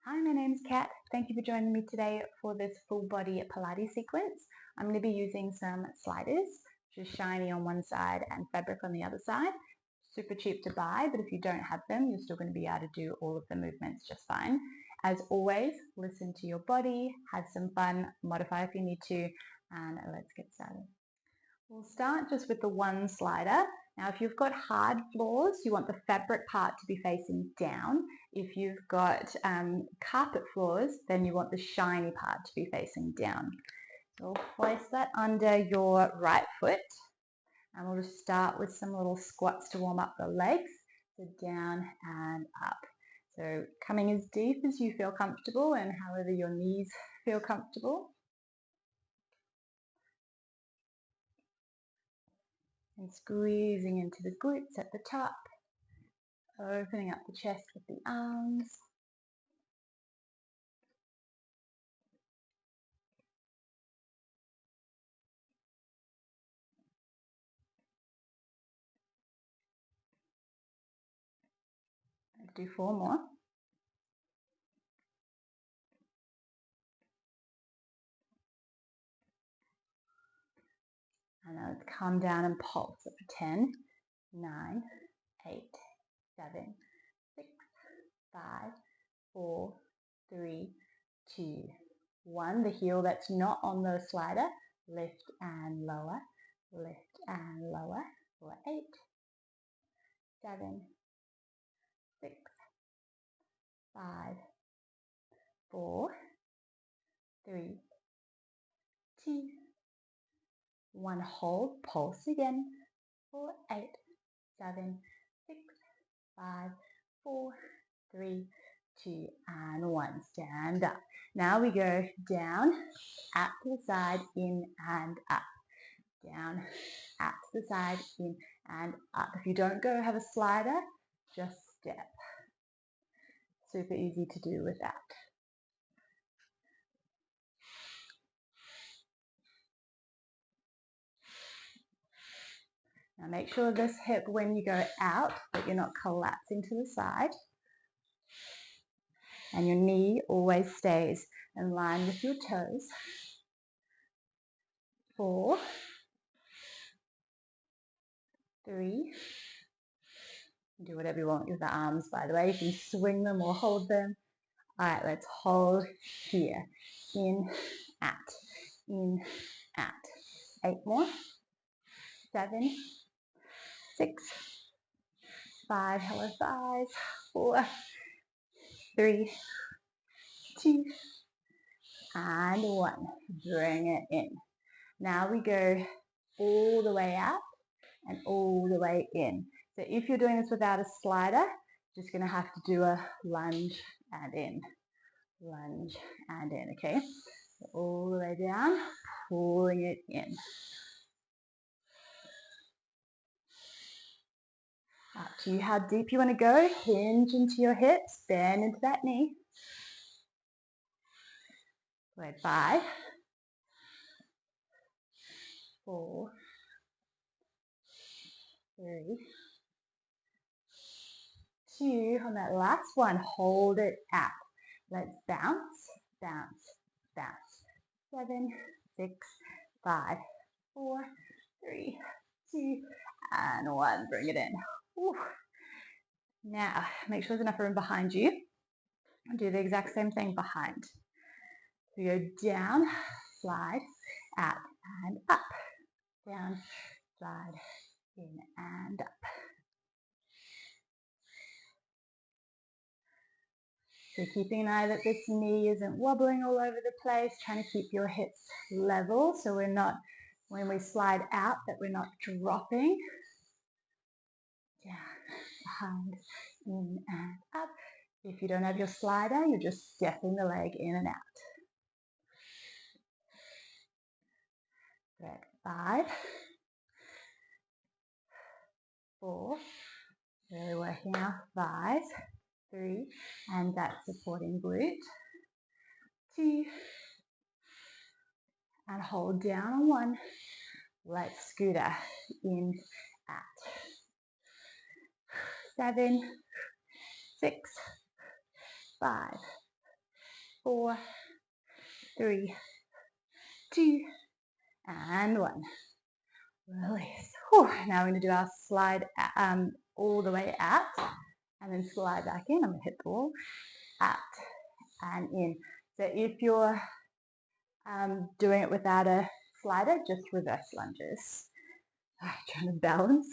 Hi, my name's Kat. Thank you for joining me today for this full body Pilates sequence. I'm going to be using some sliders, which is shiny on one side and fabric on the other side. Super cheap to buy, but if you don't have them, you're still going to be able to do all of the movements just fine. As always, listen to your body, have some fun, modify if you need to, and let's get started. We'll start just with the one slider. Now, if you've got hard floors, you want the fabric part to be facing down. If you've got carpet floors, then you want the shiny part to be facing down. So we'll place that under your right foot, and we'll just start with some little squats to warm up the legs. So down and up. So coming as deep as you feel comfortable and however your knees feel comfortable. And squeezing into the glutes at the top, opening up the chest with the arms. Let's do 4 more. And now let's calm down and pulse for 10, 9, 8, 7, 6, 5, 4, 3, 2, 1. The heel that's not on the slider, lift and lower, lift and lower, for 8, 7, 6, 5, 4, 3, 2, 1. Hold, pulse again, 4, 8, 7, 6, 5, 4, 3, 2, and 1. Stand up. Now we go down, out to the side, in and up. Down, out to the side, in and up. If you don't go have a slider, just step. Super easy to do with that. Now make sure this hip, when you go out, that you're not collapsing to the side. And your knee always stays in line with your toes. 4, 3, do whatever you want with the arms, by the way. You can swing them or hold them. All right, let's hold here. In, out, in, out. 8 more. 7, 6, 5, hello thighs. 4, 3, 2, and 1. Bring it in. Now we go all the way out and all the way in. So if you're doing this without a slider, just going to have to do a lunge and in, lunge and in, okay? So all the way down, pulling it in. Up to you how deep you want to go. Hinge into your hips, bend into that knee. Good. 5, 4, 3, 2. On that last one, hold it out. Let's bounce, bounce, bounce. 7, 6, 5, 4, 3, 2, and 1. Bring it in. Whew. Now, make sure there's enough room behind you. Do the exact same thing behind. So go down, slide, out, and up. Down, slide, in, and up. So keeping an eye that this knee isn't wobbling all over the place, trying to keep your hips level so we're not, when we slide out, that we're not dropping. Down, behind, in and up. If you don't have your slider, you're just stepping the leg in and out. Good. 5, 4, really working our thighs. 3, and that supporting glute. 2, and hold down on 1. Let's scooter in, out. 7, 6, 5, 4, 3, 2, and 1. Release. Whew. Now we're going to do our slide all the way out and then slide back in. I'm going to hit the wall, out and in. So if you're doing it without a slider, just reverse lunges. Trying to balance.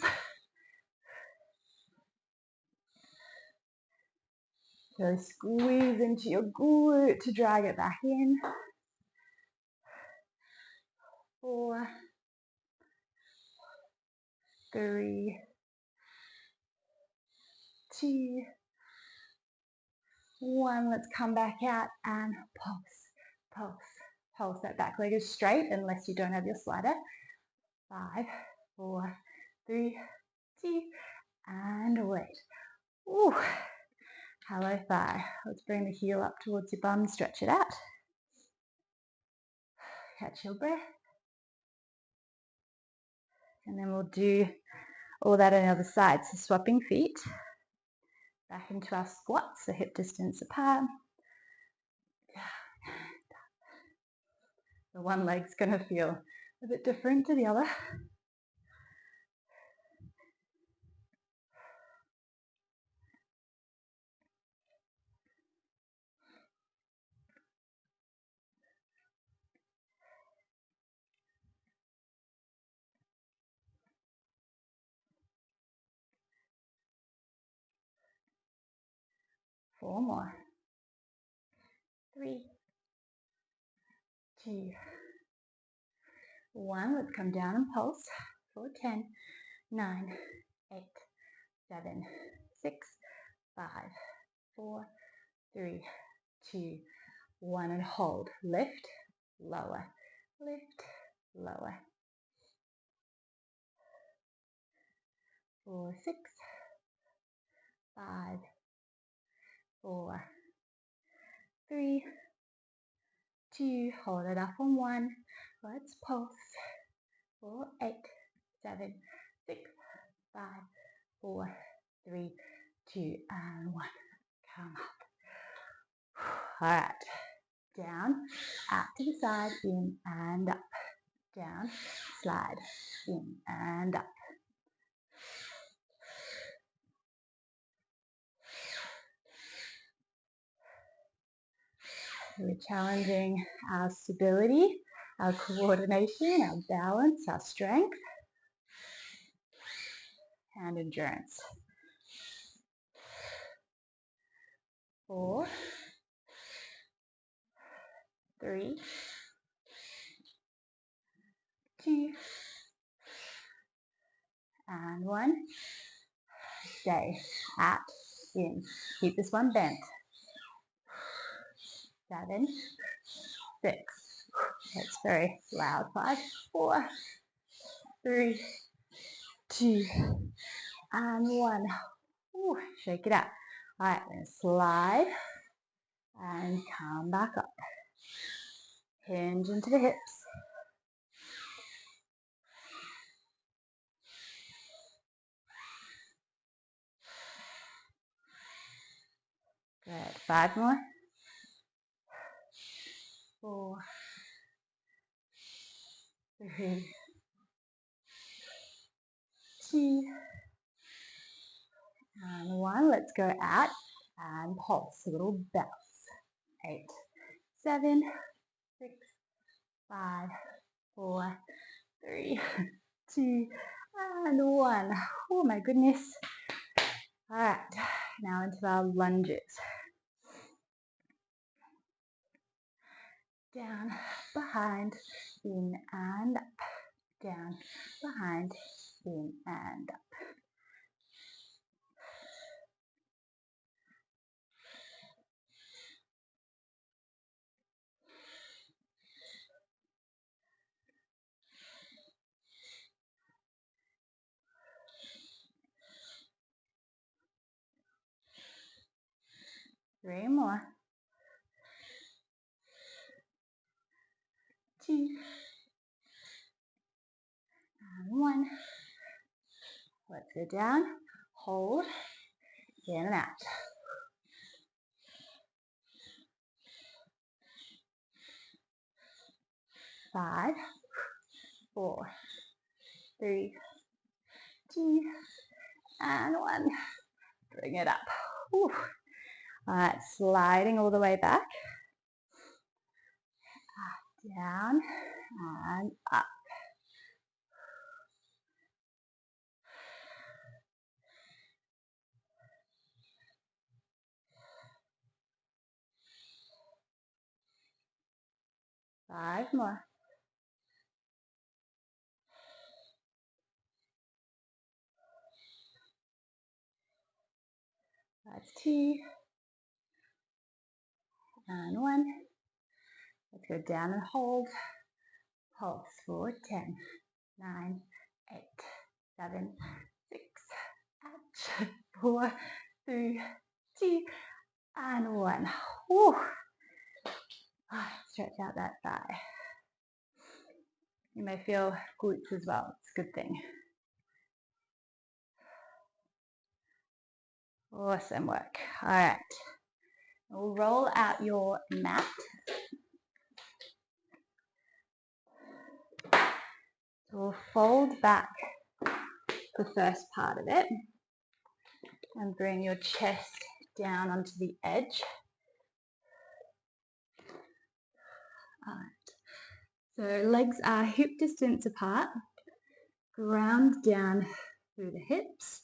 So squeeze into your glute to drag it back in. 4, 3, 2, 1. Let's come back out and pulse, pulse, pulse. That back leg is straight unless you don't have your slider. 5, 4, 3, 2, and wait. Ooh. Hello thigh. Let's bring the heel up towards your bum, stretch it out. Catch your breath. And then we'll do all that on the other side. So swapping feet. Back into our squats, so hip distance apart. The one leg's going to feel a bit different to the other. Four more. 3, 2, 1. Let's come down and pulse for 10, 9, 8, 7, 6, 5, 4, 3, 2, 1. And hold. Lift, lower, lift, lower. 4, 6, 5, 4, 3, 2. Hold it up on 1. Let's pulse. 4, 8, 7, 6, 5, 4, 3, 2, and 1. Come up. All right. Down, out to the side, in and up. Down, slide, in and up. We're challenging our stability, our coordination, our balance, our strength, and endurance. 4, 3, 2, and 1. Stay, out, in. Keep this one bent. 7, 6. That's very loud. 5, 4, 3, 2, and 1. Ooh, shake it out. All right, we're going to slide and come back up. Hinge into the hips. Good. 5 more. 4, 3, 2, and 1. Let's go out and pulse. A little bounce. 8, 7, 6, 5, 4, 3, 2, and 1. Oh my goodness. All right, now into our lunges. Down, behind, in and up. Down, behind, in and up. Three more. 2, and 1. Let's go down, hold, in and out. 5, 4, 3, 2, and 1. Bring it up. Whew. All right, sliding all the way back, down and up. Five more. That's 2 and 1. Let's go down and hold. Pulse for 10, 9, 8, 7, 6, 4, 3, 2, and 1. Whew. Stretch out that thigh. You may feel glutes as well. It's a good thing. Awesome work. All right. We'll roll out your mat. So we'll fold back the first part of it and bring your chest down onto the edge. All right. So legs are hip distance apart, ground down through the hips.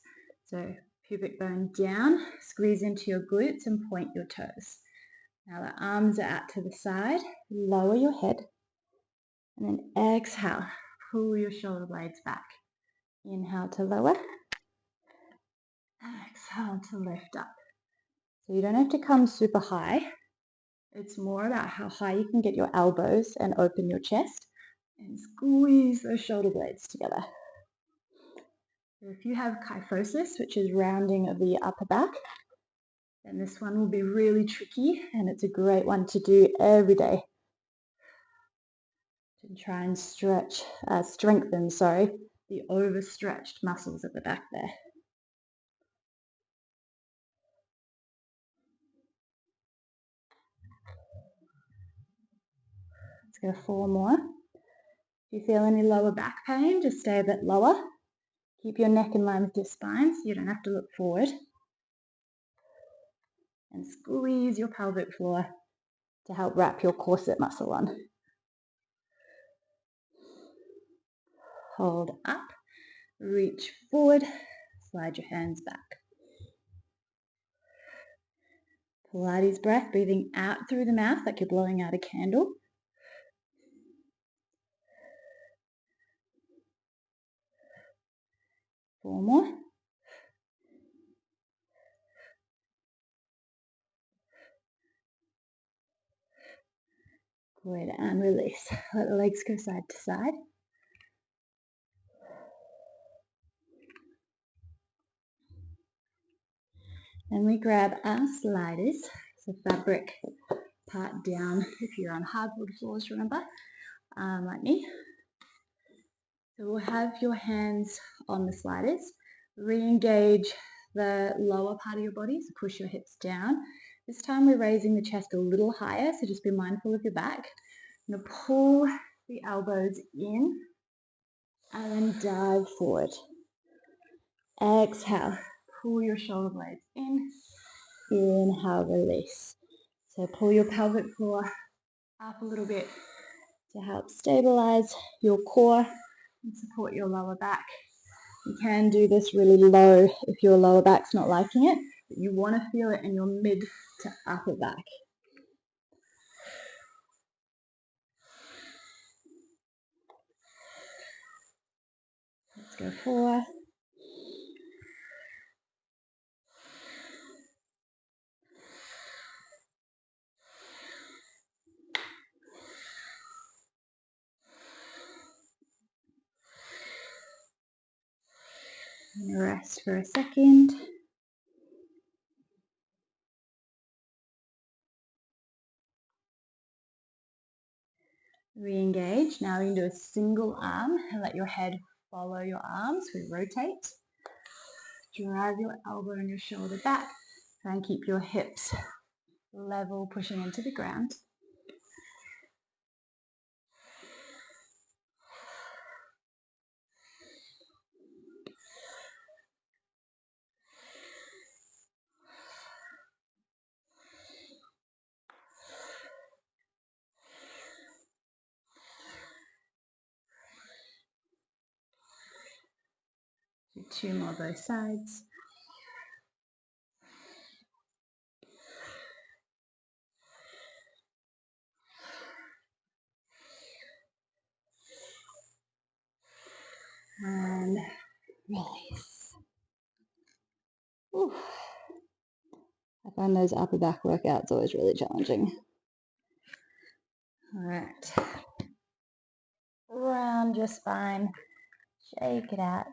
So pubic bone down, squeeze into your glutes and point your toes. Now the arms are out to the side, lower your head, and then exhale, pull your shoulder blades back. Inhale to lower, exhale to lift up. So you don't have to come super high. It's more about how high you can get your elbows and open your chest and squeeze those shoulder blades together. If you have kyphosis, which is rounding of the upper back, then this one will be really tricky, and it's a great one to do every day to try and strengthen the overstretched muscles at the back there. Let's go 4 more. If you feel any lower back pain, just stay a bit lower. Keep your neck in line with your spine so you don't have to look forward. And squeeze your pelvic floor to help wrap your corset muscle on. Hold up, reach forward, slide your hands back. Pilates breath, breathing out through the mouth like you're blowing out a candle. Four more. Good, and release. Let the legs go side to side. And we grab our sliders, so fabric part down if you're on hardwood floors, remember, like me. So we'll have your hands on the sliders, re-engage the lower part of your body, so push your hips down. This time we're raising the chest a little higher, so just be mindful of your back. I'm going to pull the elbows in and then dive forward. Exhale, pull your shoulder blades in. Inhale, release. So pull your pelvic floor up a little bit to help stabilize your core and support your lower back. You can do this really low if your lower back's not liking it, but you want to feel it in your mid to upper back. Let's go 4. And rest for a second. Re-engage. Now we can do a single arm and let your head follow your arms. We rotate. Drive your elbow and your shoulder back. Try and keep your hips level, pushing into the ground. 2 more both sides. And release. Ooh. I find those upper back workouts always really challenging. All right. Round your spine. Shake it out.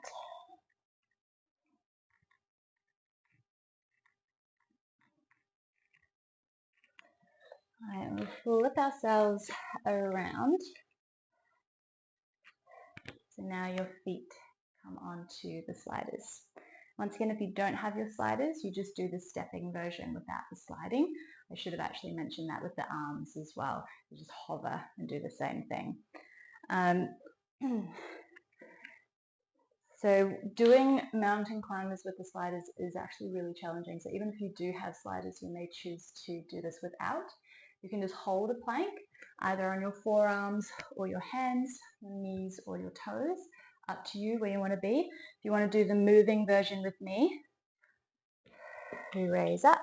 All right, we'll flip ourselves around. So now your feet come onto the sliders. Once again, if you don't have your sliders, you just do the stepping version without the sliding. I should have actually mentioned that with the arms as well. You just hover and do the same thing. So doing mountain climbers with the sliders is actually really challenging. So even if you do have sliders, you may choose to do this without. You can just hold a plank either on your forearms or your hands, your knees or your toes. Up to you where you want to be. If you want to do the moving version with me, you raise up.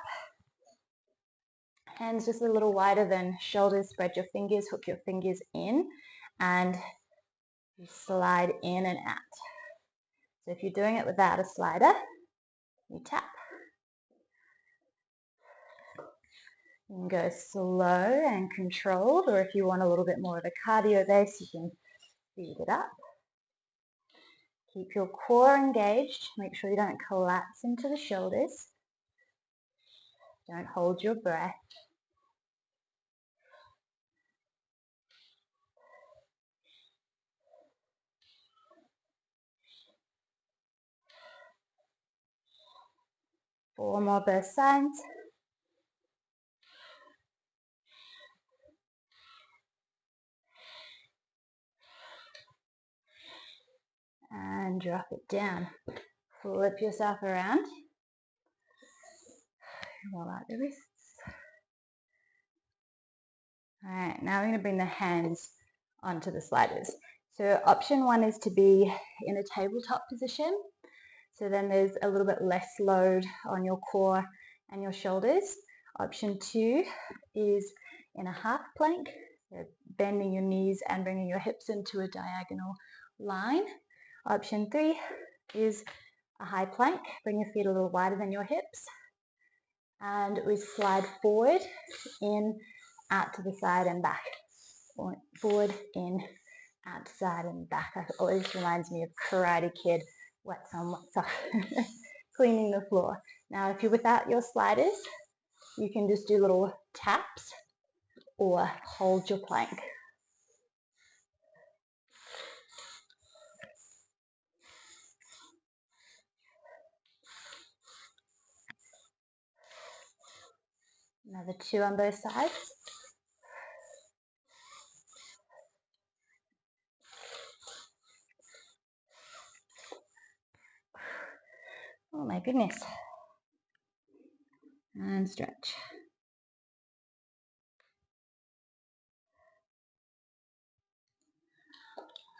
Hands just a little wider than shoulders. Spread your fingers, hook your fingers in, and you slide in and out. So if you're doing it without a slider, you tap. You can go slow and controlled, or if you want a little bit more of a cardio base, you can speed it up. Keep your core engaged. Make sure you don't collapse into the shoulders. Don't hold your breath. Four more both sides. And drop it down. Flip yourself around. Roll out the wrists. All right, now we're going to bring the hands onto the sliders. So option 1 is to be in a tabletop position. So then there's a little bit less load on your core and your shoulders. Option 2 is in a half plank, so bending your knees and bringing your hips into a diagonal line. Option 3 is a high plank. Bring your feet a little wider than your hips. And we slide forward, in, out to the side and back. Forward, in, out to side and back. It always reminds me of Karate Kid, what's on, what's off, cleaning the floor. Now, if you're without your sliders, you can just do little taps or hold your plank. Another 2 on both sides. Oh my goodness. And stretch.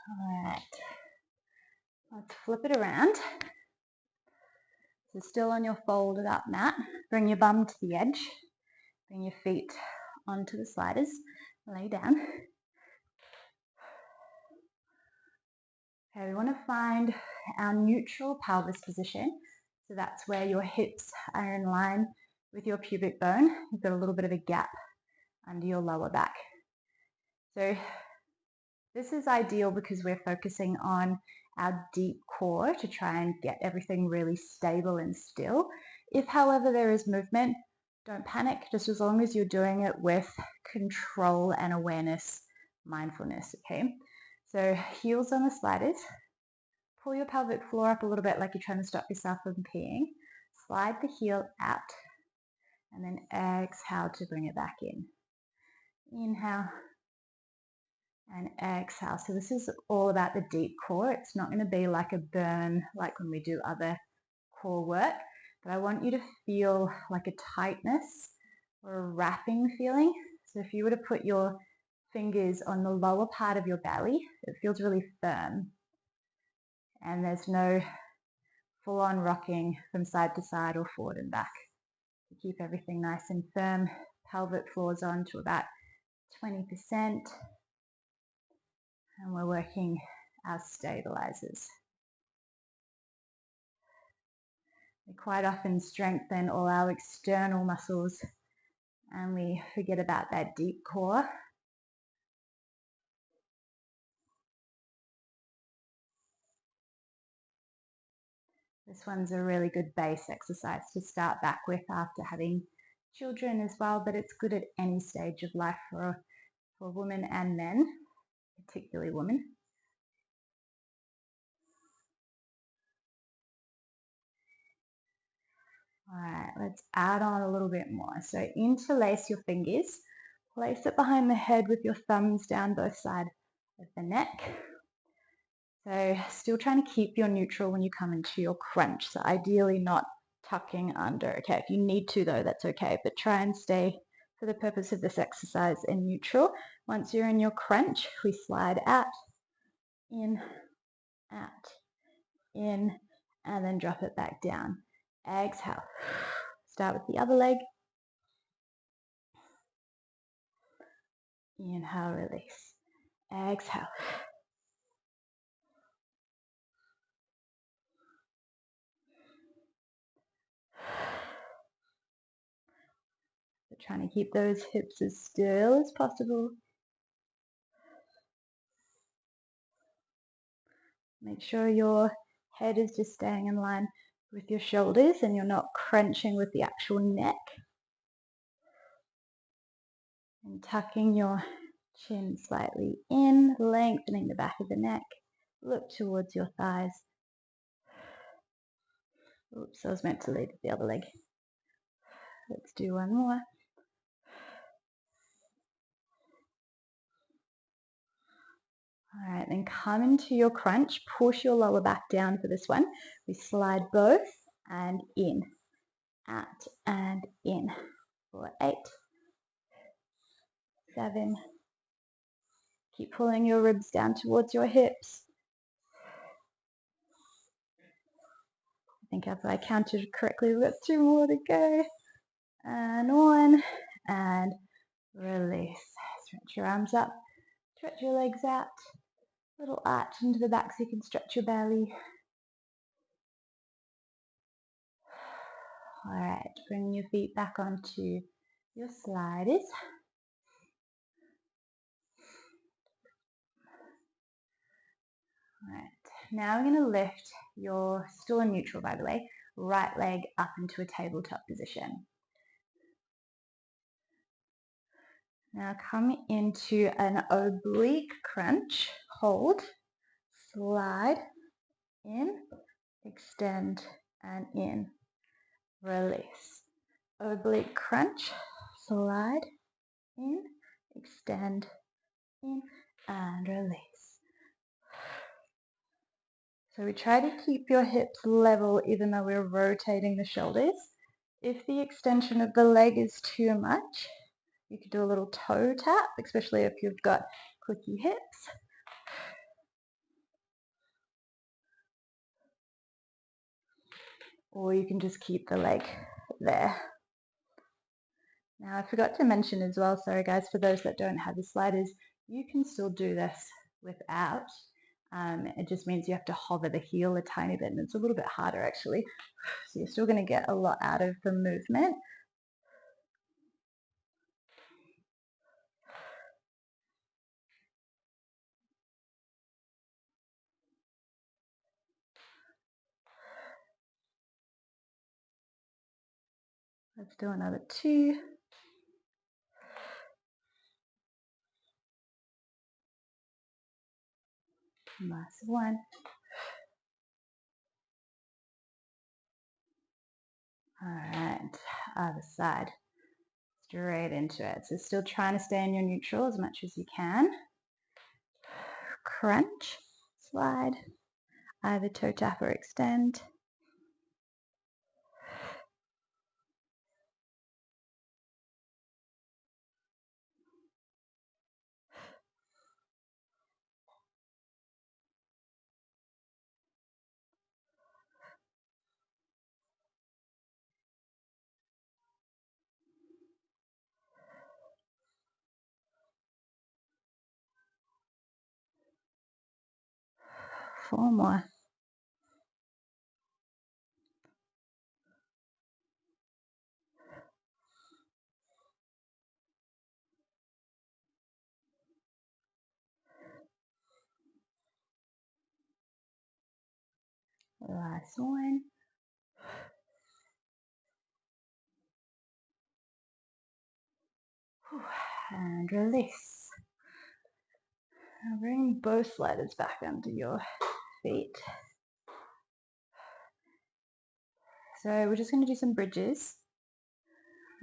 All right. Let's flip it around. So still on your folded up mat. Bring your bum to the edge. Bring your feet onto the sliders. Lay down. Okay, we want to find our neutral pelvis position. So that's where your hips are in line with your pubic bone. You've got a little bit of a gap under your lower back. So this is ideal because we're focusing on our deep core to try and get everything really stable and still. If, however, there is movement, don't panic, just as long as you're doing it with control and awareness, mindfulness, okay? So heels on the sliders. Pull your pelvic floor up a little bit like you're trying to stop yourself from peeing. Slide the heel out and then exhale to bring it back in. Inhale and exhale. So this is all about the deep core. It's not going to be like a burn like when we do other core work, but I want you to feel like a tightness or a wrapping feeling. So if you were to put your fingers on the lower part of your belly, it feels really firm. And there's no full on rocking from side to side or forward and back to keep everything nice and firm. Pelvic floors on to about 20%, and we're working our stabilizers. We quite often strengthen all our external muscles and we forget about that deep core. This one's a really good base exercise to start back with after having children as well, but it's good at any stage of life for women and men, particularly women. All right, let's add on a little bit more. So interlace your fingers, place it behind the head with your thumbs down both sides of the neck. So still trying to keep your neutral when you come into your crunch. So ideally not tucking under. Okay, if you need to though, that's okay. But try and stay, for the purpose of this exercise, in neutral. Once you're in your crunch, we slide out, in, and then drop it back down. Exhale. Start with the other leg. Inhale, release. Exhale. So trying to keep those hips as still as possible. Make sure your head is just staying in line with your shoulders and you're not crunching with the actual neck. And tucking your chin slightly in, lengthening the back of the neck. Look towards your thighs. Oops, I was meant to lead with the other leg. Let's do one more. All right, then come into your crunch. Push your lower back down for this one. We slide both and in, out and in for 8, 7. Keep pulling your ribs down towards your hips. I think if I counted correctly, we've got 2 more to go. And 1, and release. Stretch your arms up, stretch your legs out. Little arch into the back so you can stretch your belly. All right, bring your feet back onto your sliders. All right, now we're going to lift your, still in neutral by the way, right leg up into a tabletop position. Now come into an oblique crunch, hold, slide, in, extend, and in, release. Oblique crunch, slide, in, extend, in, and release. So we try to keep your hips level even though we're rotating the shoulders. If the extension of the leg is too much, you could do a little toe tap, especially if you've got clicky hips. Or you can just keep the leg there. Now I forgot to mention as well, sorry guys, for those that don't have the sliders, you can still do this without. It just means you have to hover the heel a tiny bit and it's a little bit harder actually. So you're still going to get a lot out of the movement. Let's do another 2. Last 1. All right, other side. Straight into it. So still trying to stay in your neutral as much as you can. Crunch, slide, either toe tap or extend. 4 more. Last one. And release. Now bring both sliders back under your feet. So we're just going to do some bridges.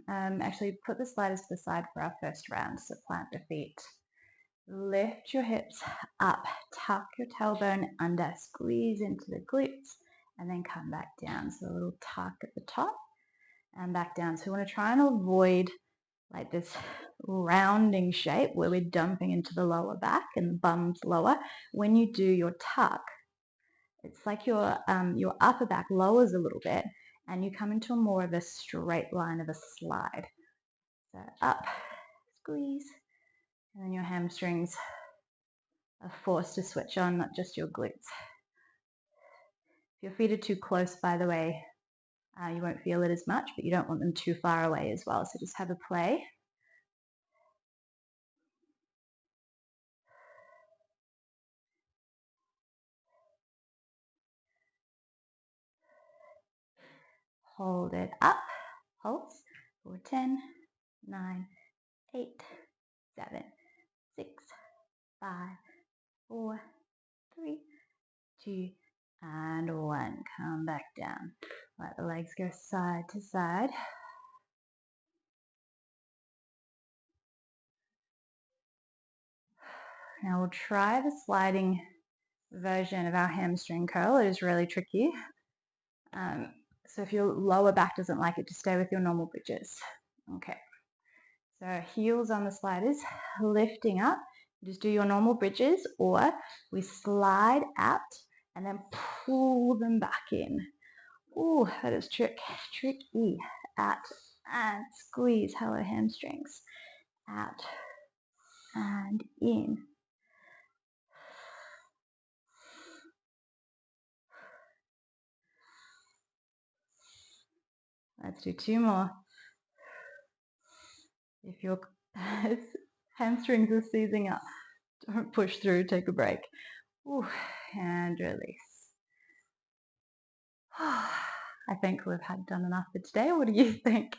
Actually, put the sliders to the side for our first round. So plant the feet. Lift your hips up. Tuck your tailbone under. Squeeze into the glutes. And then come back down. So a little tuck at the top and back down. So we want to try and avoid like this rounding shape where we're dumping into the lower back and the bum's lower. When you do your tuck, it's like your upper back lowers a little bit and you come into more of a straight line of a slide. So up, squeeze, and then your hamstrings are forced to switch on, not just your glutes. If your feet are too close, by the way, you won't feel it as much, but you don't want them too far away as well. So just have a play. Hold it up, pulse, for 10, 9, 8, 7, 6, 5, 4, 3, 2, and 1. Come back down. Let the legs go side to side. Now we'll try the sliding version of our hamstring curl. It is really tricky. So if your lower back doesn't like it, just stay with your normal bridges. Okay. So heels on the sliders, lifting up. Just do your normal bridges, or we slide out and then pull them back in. Oh, that is tricky. Out and squeeze. Hello, hamstrings. Out and in. Let's do 2 more. If your hamstrings are seizing up, don't push through, take a break. Ooh, and release. I think we've done enough for today. What do you think?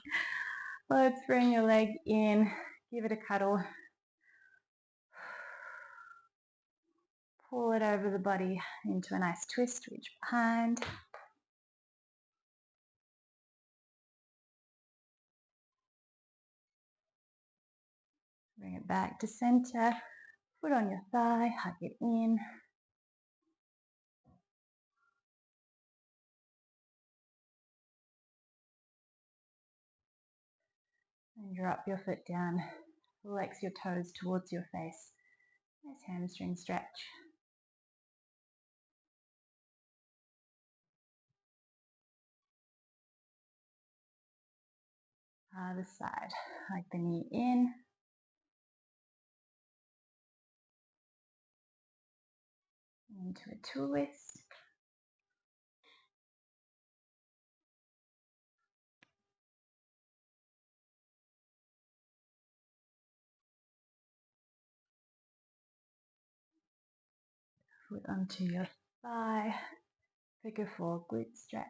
Let's bring your leg in, give it a cuddle. Pull it over the body into a nice twist, reach behind. Bring it back to center. Foot on your thigh, hug it in. And drop your foot down. Flex your toes towards your face. Nice hamstring stretch. Other side. Hug the knee in. Into a twist. Foot onto your thigh. Figure 4 glute stretch.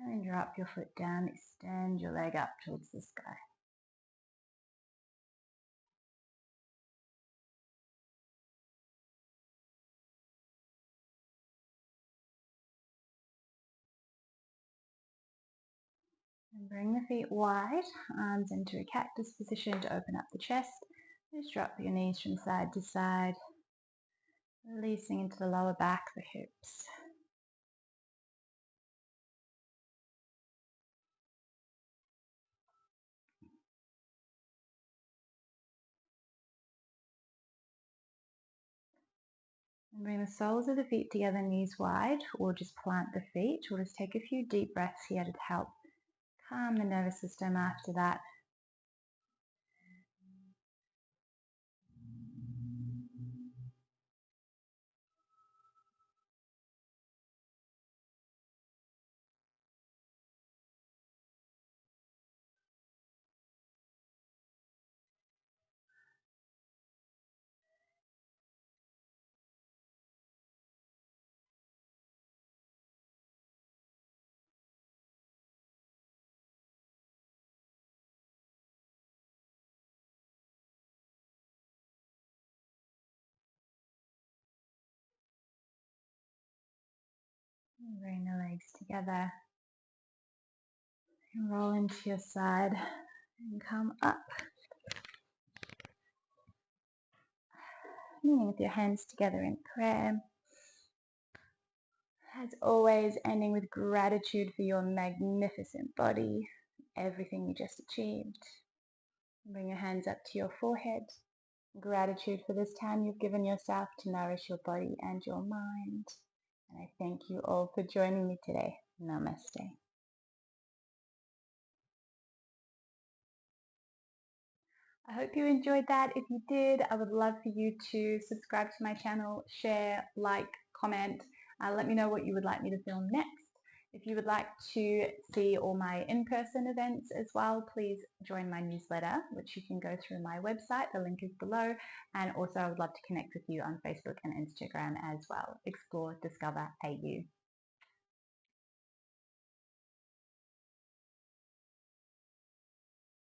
And then drop your foot down, extend your leg up towards the sky. And bring the feet wide, arms into a cactus position to open up the chest. Just drop your knees from side to side, releasing into the lower back, the hips. Bring the soles of the feet together, knees wide, or just plant the feet. We'll just take a few deep breaths here to help calm the nervous system after that. Bring the legs together and roll into your side and come up. Kneeling with your hands together in prayer. As always, ending with gratitude for your magnificent body, everything you just achieved. Bring your hands up to your forehead. Gratitude for this time you've given yourself to nourish your body and your mind. And I thank you all for joining me today. Namaste. I hope you enjoyed that. If you did, I would love for you to subscribe to my channel, share, like, comment. Let me know what you would like me to film next. If you would like to see all my in-person events as well, please join my newsletter, which you can go through my website. The link is below. And also I would love to connect with you on Facebook and Instagram as well. Explore, Discover, AU.